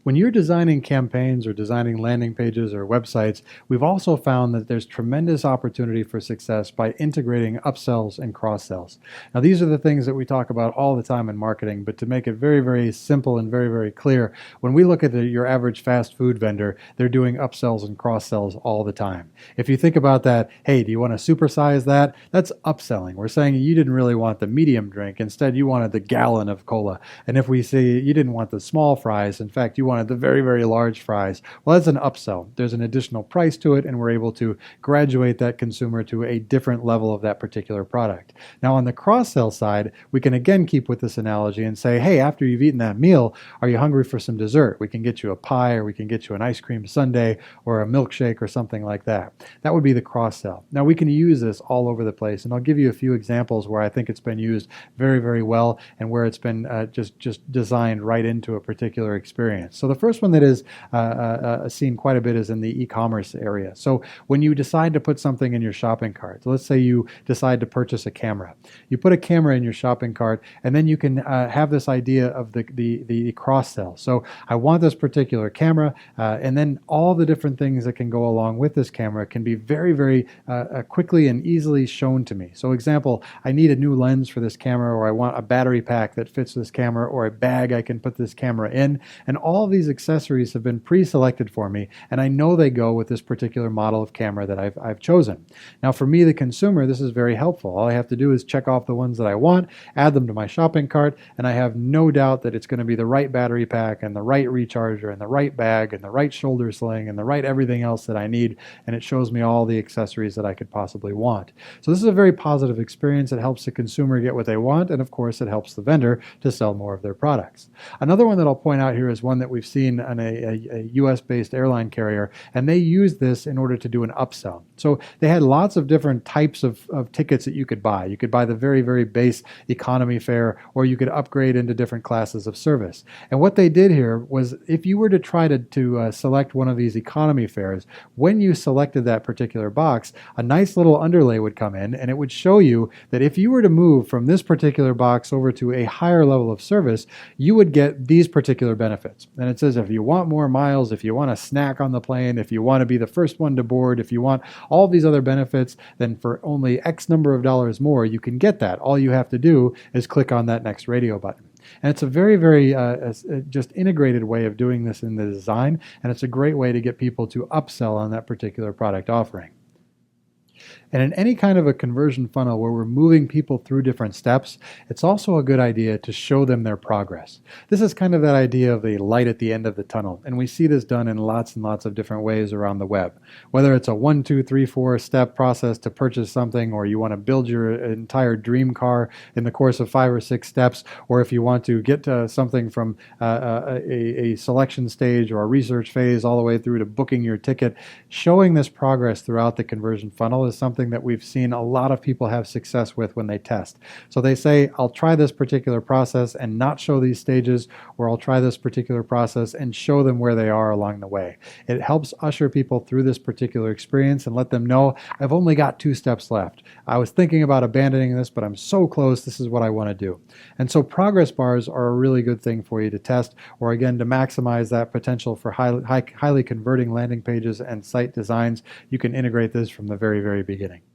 When you're designing campaigns or designing landing pages or websites, we've also found that there's tremendous opportunity for success by integrating upsells and cross-sells. Now, these are the things that we talk about all the time in marketing, but to make it very, very simple and very, very clear, when we look at your average fast food vendor, they're doing upsells and cross-sells all the time. If you think about that, hey, do you want to supersize that? That's upselling. We're saying you didn't really want the medium drink. Instead, you wanted the gallon of cola. And if we say you didn't want the small fries, in fact, you wanted the very, very large fries, well, that's an upsell. There's an additional price to it, and we're able to graduate that consumer to a different level of that particular product. Now, on the cross-sell side, we can again keep with this analogy and say, hey, after you've eaten that meal, are you hungry for some dessert? We can get you a pie, or we can get you an ice cream sundae, or a milkshake, or something like that. That would be the cross-sell. Now, we can use this all over the place, and I'll give you a few examples where I think it's been used very, very well and where it's been just designed right into a particular experience. So the first one that is seen quite a bit is in the e-commerce area. So when you decide to put something in your shopping cart, so let's say you decide to purchase a camera. You put a camera in your shopping cart, and then you can have this idea of the cross-sell. So I want this particular camera, and then all the different things that can go along with this camera can be very, very quickly and easily shown to me. So example, I need a new lens for this camera, or I want a battery pack that fits this camera, or a bag I can put this camera in, and all of these accessories have been pre-selected for me, and I know they go with this particular model of camera that I've chosen. Now for me, the consumer, this is very helpful. All I have to do is check off the ones that I want, add them to my shopping cart, and I have no doubt that it's going to be the right battery pack and the right recharger and the right bag and the right shoulder sling and the right everything else that I need, and it shows me all the accessories that I could possibly want. So this is a very positive experience. It helps the consumer get what they want, and of course it helps the vendor to sell more of their products. Another one that I'll point out here is one that we've seen on a US-based airline carrier, and they use this in order to do an upsell. So they had lots of different types of tickets that you could buy. You could buy the very, very base economy fare, or you could upgrade into different classes of service. And what they did here was, if you were to try to select one of these economy fares, when you selected that particular box, a nice little underlay would come in, and it would show you that if you were to move from this particular box over to a higher level of service, you would get these particular benefits. And it says if you want more miles, if you want a snack on the plane, if you want to be the first one to board, if you want all these other benefits, then for only X number of dollars more, you can get that. All you have to do is click on that next radio button. And it's a very, very just integrated way of doing this in the design, and it's a great way to get people to upsell on that particular product offering. And in any kind of a conversion funnel where we're moving people through different steps, it's also a good idea to show them their progress. This is kind of that idea of the light at the end of the tunnel, and we see this done in lots and lots of different ways around the web. Whether it's a 1, 2, 3, 4 step process to purchase something, or you want to build your entire dream car in the course of 5 or 6 steps, or if you want to get to something from a selection stage or a research phase all the way through to booking your ticket, showing this progress throughout the conversion funnel is something that we've seen a lot of people have success with when they test. So they say, I'll try this particular process and not show these stages, or I'll try this particular process and show them where they are along the way. It helps usher people through this particular experience and let them know, I've only got 2 steps left. I was thinking about abandoning this, but I'm so close. This is what I want to do. And so progress bars are a really good thing for you to test, or again, to maximize that potential for highly converting landing pages and site designs. You can integrate this from the very, very beginning.